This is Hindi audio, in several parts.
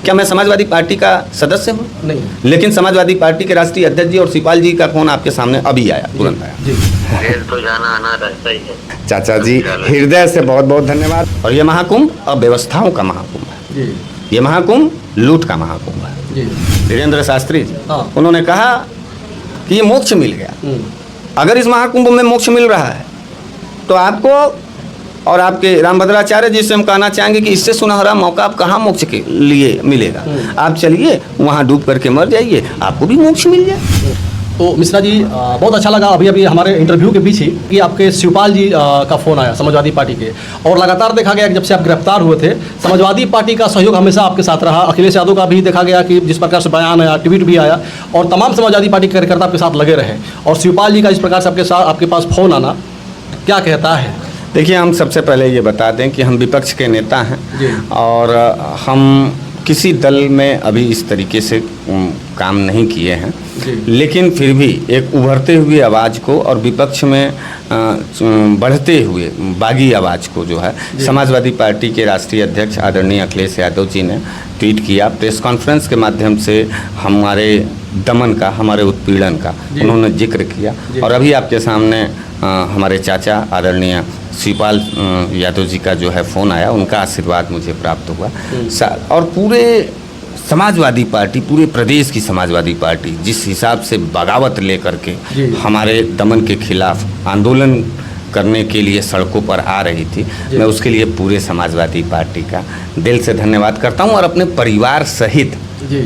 क्या मैं समाजवादी पार्टी का सदस्य हूँ? नहीं। लेकिन समाजवादी पार्टी के राष्ट्रीय अध्यक्ष जी और शिवपाल जी का फोन आपके सामने अभी आया, तुरंत आया। देश तो जाना आना रहता ही है। चाचा जी हृदय से बहुत बहुत धन्यवाद। और ये महाकुंभ अव्यवस्थाओं का महाकुंभ है, ये महाकुंभ लूट का महाकुंभ है। धीरेन्द्र शास्त्री जी उन्होंने कहा कि ये मोक्ष मिल गया। अगर इस महाकुंभ में मोक्ष मिल रहा है तो आपको और आपके रामभद्राचार्य जी से हम कहना चाहेंगे कि इससे सुनहरा मौका आप कहाँ मोक्ष के लिए मिलेगा। आप चलिए वहाँ डूब करके मर जाइए, आपको भी मोक्ष मिल जाए। तो मिश्रा जी बहुत अच्छा लगा अभी अभी हमारे इंटरव्यू के पीछे कि आपके शिवपाल जी का फ़ोन आया समाजवादी पार्टी के, और लगातार देखा गया कि जब से आप गिरफ्तार हुए थे समाजवादी पार्टी का सहयोग हमेशा आपके साथ रहा। अखिलेश यादव का भी देखा गया कि जिस प्रकार से बयान आया, ट्वीट भी आया, और तमाम समाजवादी पार्टी के कार्यकर्ता आपके साथ लगे रहे। और शिवपाल जी का इस प्रकार से आपके पास फ़ोन आना क्या कहता है? देखिए, हम सबसे पहले ये बता दें कि हम विपक्ष के नेता हैं और हम किसी दल में अभी इस तरीके से काम नहीं किए हैं, लेकिन फिर भी एक उभरते हुए आवाज़ को और विपक्ष में बढ़ते हुए बागी आवाज़ को जो है समाजवादी पार्टी के राष्ट्रीय अध्यक्ष आदरणीय अखिलेश यादव जी ने ट्वीट किया, प्रेस कॉन्फ्रेंस के माध्यम से हमारे दमन का, हमारे उत्पीड़न का उन्होंने जिक्र किया। और अभी आपके सामने हमारे चाचा आदरणीय शिवपाल यादव जी का जो है फ़ोन आया, उनका आशीर्वाद मुझे प्राप्त हुआ। और पूरे समाजवादी पार्टी, पूरे प्रदेश की समाजवादी पार्टी जिस हिसाब से बगावत लेकर के हमारे दमन के खिलाफ आंदोलन करने के लिए सड़कों पर आ रही थी, मैं उसके लिए पूरे समाजवादी पार्टी का दिल से धन्यवाद करता हूं और अपने परिवार सहित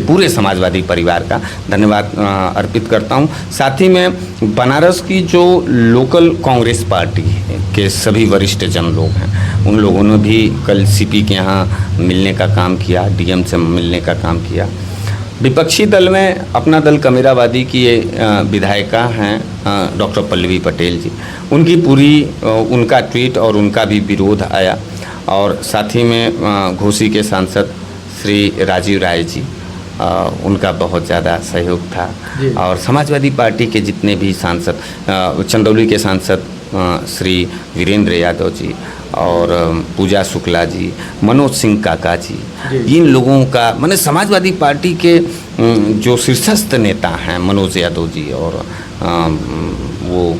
पूरे समाजवादी परिवार का धन्यवाद अर्पित करता हूं। साथ ही में बनारस की जो लोकल कांग्रेस पार्टी के सभी वरिष्ठ जन लोग हैं, उन लोगों ने भी कल सीपी के यहाँ मिलने का काम किया, डीएम से मिलने का काम किया। विपक्षी दल में अपना दल कमेरावादी की विधायिका हैं डॉक्टर पल्लवी पटेल जी, उनकी पूरी उनका ट्वीट और उनका भी विरोध आया। और साथ ही में घोसी के सांसद श्री राजीव राय जी, उनका बहुत ज़्यादा सहयोग था। और समाजवादी पार्टी के जितने भी सांसद, चंदौली के सांसद श्री वीरेंद्र यादव जी और पूजा शुक्ला जी, मनोज सिंह काका जी, इन लोगों का मैंने समाजवादी पार्टी के जो शीर्षस्थ नेता हैं मनोज यादव जी और वो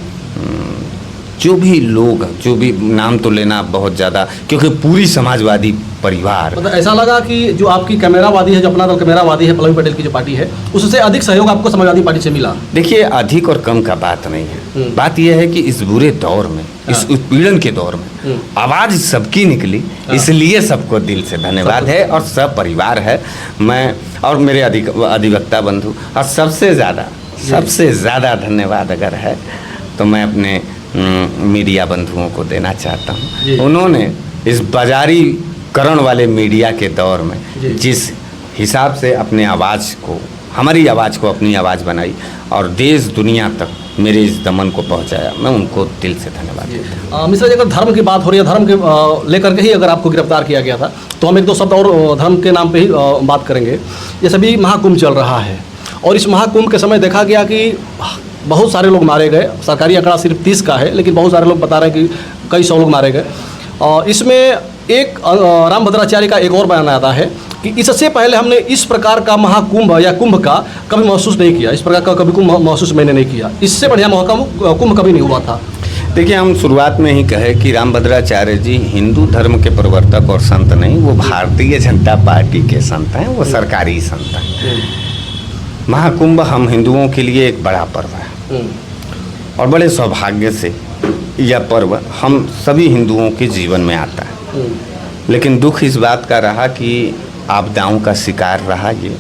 जो भी लोग, जो भी नाम तो लेना बहुत ज़्यादा, क्योंकि पूरी समाजवादी परिवार, मतलब ऐसा लगा कि जो आपकी कैमरावादी है, जो अपना दल कैमरावादी है, पल्लवी पटेल की जो पार्टी है, उससे अधिक सहयोग आपको समाजवादी पार्टी से मिला। देखिए, अधिक और कम का बात नहीं है, बात यह है कि इस बुरे दौर में, इस उत्पीड़न के दौर में आवाज़ सबकी निकली, इसलिए सबको दिल से धन्यवाद है और सब परिवार है। मैं और मेरे अधिवक्ता बंधु, और सबसे ज़्यादा धन्यवाद अगर है तो मैं अपने मीडिया बंधुओं को देना चाहता हूँ। उन्होंने इस बाजारीकरण वाले मीडिया के दौर में जिस हिसाब से अपने आवाज़ को, हमारी आवाज़ को अपनी आवाज़ बनाई और देश दुनिया तक मेरे इस दमन को पहुंचाया, मैं उनको दिल से धन्यवाद देता हूँ। मिश्रा जी, अगर धर्म की बात हो रही है, धर्म के लेकर के ही अगर आपको गिरफ्तार किया गया था, तो हम एक दो शब्द और धर्म के नाम पे ही बात करेंगे। जैसे भी महाकुंभ चल रहा है और इस महाकुंभ के समय देखा गया कि बहुत सारे लोग मारे गए। सरकारी आंकड़ा सिर्फ 30 का है, लेकिन बहुत सारे लोग बता रहे हैं कि कई 100 लोग मारे गए। और इसमें एक रामभद्राचार्य का एक और बयान आता है कि इससे पहले हमने इस प्रकार का महाकुंभ या कुंभ का कभी महसूस नहीं किया, इस प्रकार का कभी कुंभ महसूस मैंने नहीं किया, इससे बढ़िया कुंभ कभी नहीं हुआ था। देखिए, हम शुरुआत में ही कहे कि रामभद्राचार्य जी हिंदू धर्म के प्रवर्तक और संत नहीं, वो भारतीय जनता पार्टी के संत हैं, वो सरकारी संत हैं। महाकुंभ हम हिंदुओं के लिए एक बड़ा पर्व है और बड़े सौभाग्य से यह पर्व हम सभी हिंदुओं के जीवन में आता है। लेकिन दुख इस बात का रहा कि आपदाओं का शिकार रहा ये,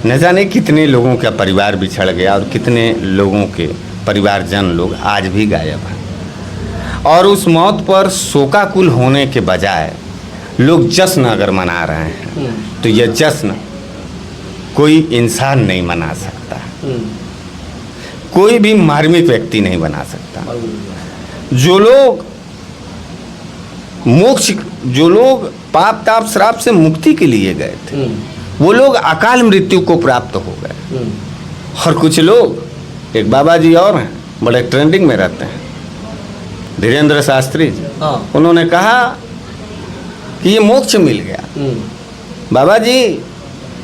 न जाने कितने लोगों का परिवार बिछड़ गया और कितने लोगों के परिवारजन लोग आज भी गायब हैं। और उस मौत पर शोकाकुल होने के बजाय लोग जश्न अगर मना रहे हैं तो यह जश्न कोई इंसान नहीं मना सकता, कोई भी मार्मिक व्यक्ति नहीं बना सकता। जो लोग पाप ताप श्राप से मुक्ति के लिए गए थे, वो लोग अकाल मृत्यु को प्राप्त हो गए। और कुछ लोग, एक बाबा जी और हैं, बड़े ट्रेंडिंग में रहते हैं, धीरेन्द्र शास्त्री जी, उन्होंने कहा कि ये मोक्ष मिल गया। बाबा जी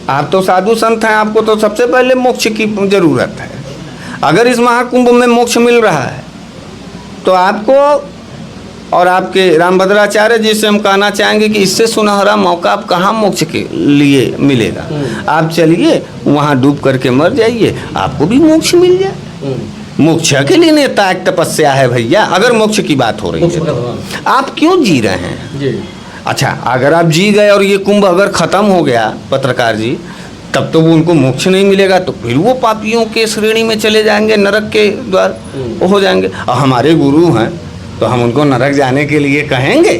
आप तो साधु संत हैं, आपको तो सबसे पहले मोक्ष की जरूरत है। अगर इस महाकुंभ में मोक्ष मिल रहा है तो आपको और आपके रामभद्राचार्य जी से हम कहना चाहेंगे कि इससे सुनहरा मौका आप कहाँ मोक्ष के लिए मिलेगा। आप चलिए वहाँ डूब करके मर जाइए, आपको भी मोक्ष मिल जाए। मोक्ष के लिए नेता एक तपस्या है भैया। अगर मोक्ष की बात हो रही है तो आप क्यों जी रहे हैं जी। अच्छा, अगर आप जी गए और ये कुंभ अगर ख़त्म हो गया पत्रकार जी, तब तो वो उनको मोक्ष नहीं मिलेगा, तो फिर वो पापियों के श्रेणी में चले जाएंगे, नरक के द्वार हो जाएंगे। और हमारे गुरु हैं तो हम उनको नरक जाने के लिए कहेंगे,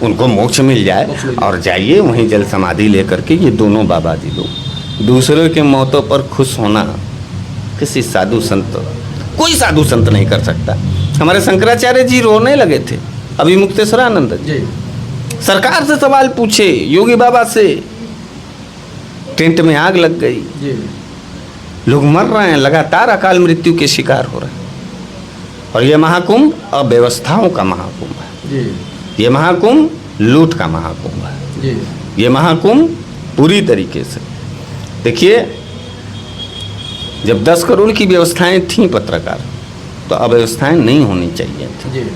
उनको मोक्ष मिल जाए और जाइए वहीं जल समाधि लेकर के। ये दोनों बाबा जी लोग दूसरों के मौतों पर खुश होना किसी साधु संत, कोई साधु संत नहीं कर सकता। हमारे शंकराचार्य जी रोने लगे थे अभी मुक्तेश्वरानंद जी। सरकार से सवाल पूछे, योगी बाबा से, टेंट में आग लग गई जी। लोग मर रहे हैं, लगातार अकाल मृत्यु के शिकार हो रहे हैं। और ये महाकुंभ अव्यवस्थाओं का महाकुंभ है जी। ये महाकुंभ लूट का महाकुंभ है जी। ये महाकुंभ पूरी तरीके से, देखिए, जब 10 करोड़ की व्यवस्थाएं थीं पत्रकार, तो अव्यवस्थाएं नहीं होनी चाहिए थी जी।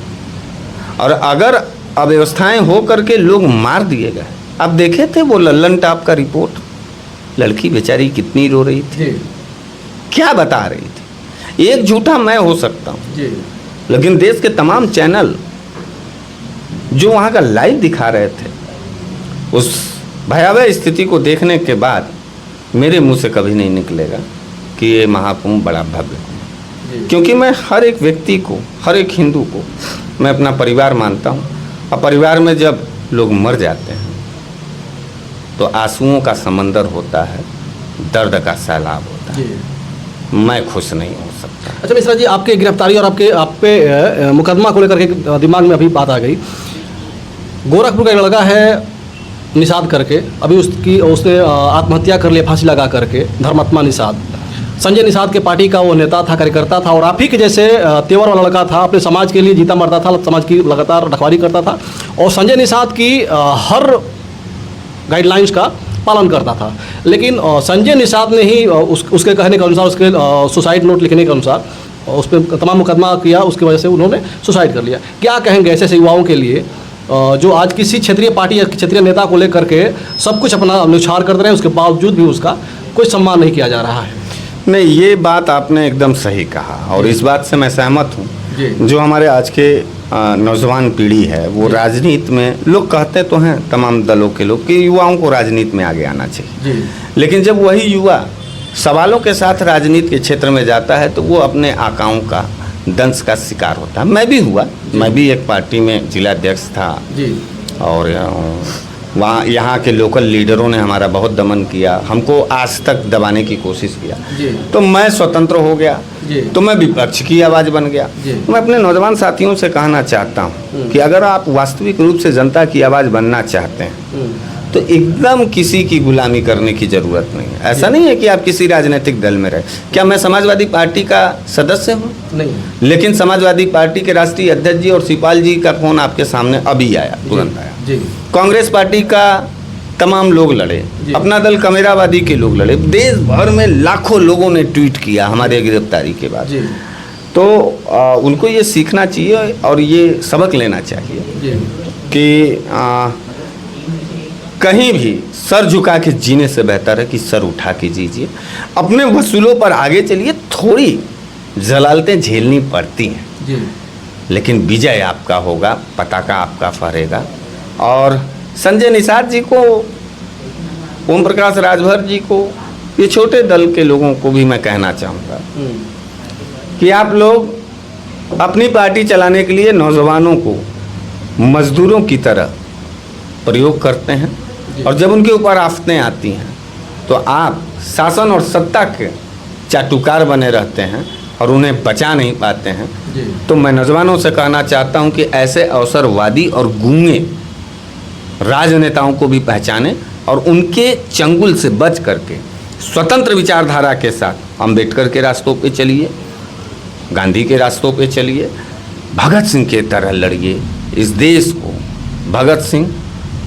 और अगर अव्यवस्थाएं हो करके लोग मार दिए गए, आप देखे थे वो लल्लन टॉप का रिपोर्ट, लड़की बेचारी कितनी रो रही थी, क्या बता रही थी। एक झूठा मैं हो सकता हूँ, लेकिन देश के तमाम चैनल जो वहाँ का लाइव दिखा रहे थे, उस भयावह स्थिति को देखने के बाद मेरे मुंह से कभी नहीं निकलेगा कि ये महाकुंभ बड़ा भव्य कुंभ, क्योंकि मैं हर एक व्यक्ति को, हर एक हिंदू को मैं अपना परिवार मानता हूँ। और परिवार में जब लोग मर जाते हैं तो आंसुओं का समंदर होता है, दर्द का सैलाब होता है। मैं खुश नहीं हो सकता। अच्छा मिश्रा जी, आपके गिरफ्तारी और आप पे मुकदमा को लेकर के दिमाग में अभी बात आ गई। गोरखपुर का एक लड़का है निषाद करके, अभी उसने आत्महत्या कर लिया फांसी लगा करके, धर्मात्मा निषाद। संजय निषाद के पार्टी का वो नेता था, कार्यकर्ता था, और आप ही के जैसे तेवर वाला लड़का था, अपने समाज के लिए जीता मरता था, समाज की लगातार रखवाली करता था और संजय निषाद की हर गाइडलाइंस का पालन करता था। लेकिन संजय निषाद ने ही उसके कहने के अनुसार, उसके सुसाइड नोट लिखने के अनुसार उस पर तमाम मुकदमा किया, उसकी वजह से उन्होंने सुसाइड कर लिया। क्या कहेंगे ऐसे ऐसे युवाओं के लिए जो आज किसी क्षेत्रीय पार्टी या क्षेत्रीय नेता को लेकर के सब कुछ अपना न्यौछावर करते रहे, उसके बावजूद भी उसका कोई सम्मान नहीं किया जा रहा है? नहीं, ये बात आपने एकदम सही कहा और इस बात से मैं सहमत हूँ। जो हमारे आज के नौजवान पीढ़ी है वो राजनीति में, लोग कहते तो हैं तमाम दलों के लोग कि युवाओं को राजनीति में आगे आना चाहिए, लेकिन जब वही युवा सवालों के साथ राजनीति के क्षेत्र में जाता है तो वो अपने आकाओं का दंश का शिकार होता है। मैं भी हुआ, मैं भी एक पार्टी में जिलाध्यक्ष था और वहाँ यहाँ के लोकल लीडरों ने हमारा बहुत दमन किया, हमको आज तक दबाने की कोशिश किया, तो मैं स्वतंत्र हो गया, तो मैं विपक्ष की आवाज़ बन गया। मैं अपने नौजवान साथियों से कहना चाहता हूँ कि अगर आप वास्तविक रूप से जनता की आवाज़ बनना चाहते हैं तो एकदम किसी की गुलामी करने की ज़रूरत नहीं है। ऐसा नहीं है कि आप किसी राजनीतिक दल में रहे। क्या मैं समाजवादी पार्टी का सदस्य हूँ? नहीं। लेकिन समाजवादी पार्टी के राष्ट्रीय अध्यक्ष जी और शिवपाल जी का फोन आपके सामने अभी आया, तुरंत आया। कांग्रेस पार्टी का तमाम लोग लड़े, अपना दल कमेरावादी के लोग लड़े, देश भर में लाखों लोगों ने ट्वीट किया हमारे गिरफ्तारी के बाद। तो उनको ये सीखना चाहिए और ये सबक लेना चाहिए कि कहीं भी सर झुका के जीने से बेहतर है कि सर उठा के जीजिए, अपने वसूलों पर आगे चलिए। थोड़ी जलालतें झेलनी पड़ती हैं लेकिन विजय आपका होगा, पताका आपका फहरेगा। और संजय निषाद जी को, ओम प्रकाश राजभर जी को, ये छोटे दल के लोगों को भी मैं कहना चाहूँगा कि आप लोग अपनी पार्टी चलाने के लिए नौजवानों को मजदूरों की तरह प्रयोग करते हैं और जब उनके ऊपर आफतें आती हैं तो आप शासन और सत्ता के चाटुकार बने रहते हैं और उन्हें बचा नहीं पाते हैं। तो मैं नौजवानों से कहना चाहता हूं कि ऐसे अवसरवादी और गूंगे राजनेताओं को भी पहचाने और उनके चंगुल से बच करके स्वतंत्र विचारधारा के साथ अम्बेडकर के रास्तों पे चलिए, गांधी के रास्तों पे चलिए, भगत सिंह के तरह लड़िए। इस देश को भगत सिंह,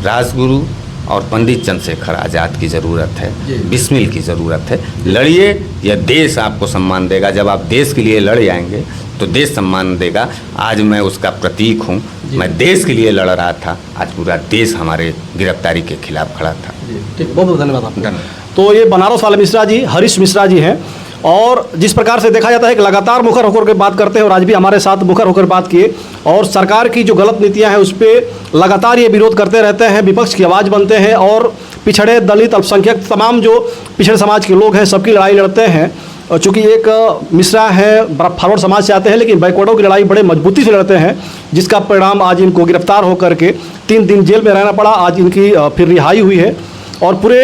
राजगुरु और पंडित चंद्रशेखर आज़ाद की ज़रूरत है, जी। बिस्मिल की ज़रूरत है। लड़िए, यह देश आपको सम्मान देगा। जब आप देश के लिए लड़ जाएंगे तो देश सम्मान देगा। आज मैं उसका प्रतीक हूँ। मैं देश के लिए लड़ रहा था, आज पूरा देश हमारे गिरफ्तारी के खिलाफ खड़ा था। ठीक, बहुत बहुत धन्यवाद आपका। धन्यवाद। तो ये बनारस वाले मिश्रा जी, हरीश मिश्रा जी हैं, और जिस प्रकार से देखा जाता है कि लगातार मुखर होकर के बात करते हैं और आज भी हमारे साथ मुखर होकर बात किए, और सरकार की जो गलत नीतियां हैं उस पर लगातार ये विरोध करते रहते हैं, विपक्ष की आवाज़ बनते हैं और पिछड़े, दलित, अल्पसंख्यक, तमाम जो पिछड़े समाज के लोग हैं सबकी लड़ाई लड़ते हैं। और चूँकि एक मिश्रा है फॉरवर्ड समाज से आते हैं, लेकिन बैकवर्डों की लड़ाई बड़े मजबूती से लड़ते हैं, जिसका परिणाम आज इनको गिरफ्तार होकर के 3 दिन जेल में रहना पड़ा। आज इनकी फिर रिहाई हुई है। और पूरे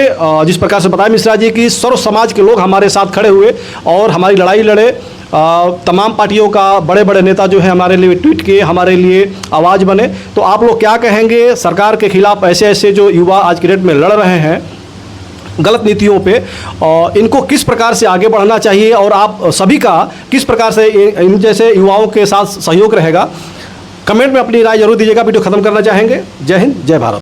जिस प्रकार से बताया मिश्रा जी कि सर्व समाज के लोग हमारे साथ खड़े हुए और हमारी लड़ाई लड़े। तमाम पार्टियों का बड़े बड़े नेता जो है हमारे लिए ट्वीट किए, हमारे लिए आवाज़ बने। तो आप लोग क्या कहेंगे सरकार के खिलाफ? ऐसे ऐसे जो युवा आज की डेट में लड़ रहे हैं गलत नीतियों पे, और इनको किस प्रकार से आगे बढ़ना चाहिए, और आप सभी का किस प्रकार से इन जैसे युवाओं के साथ सहयोग रहेगा? कमेंट में अपनी राय जरूर दीजिएगा। वीडियो खत्म करना चाहेंगे। जय हिंद, जय भारत।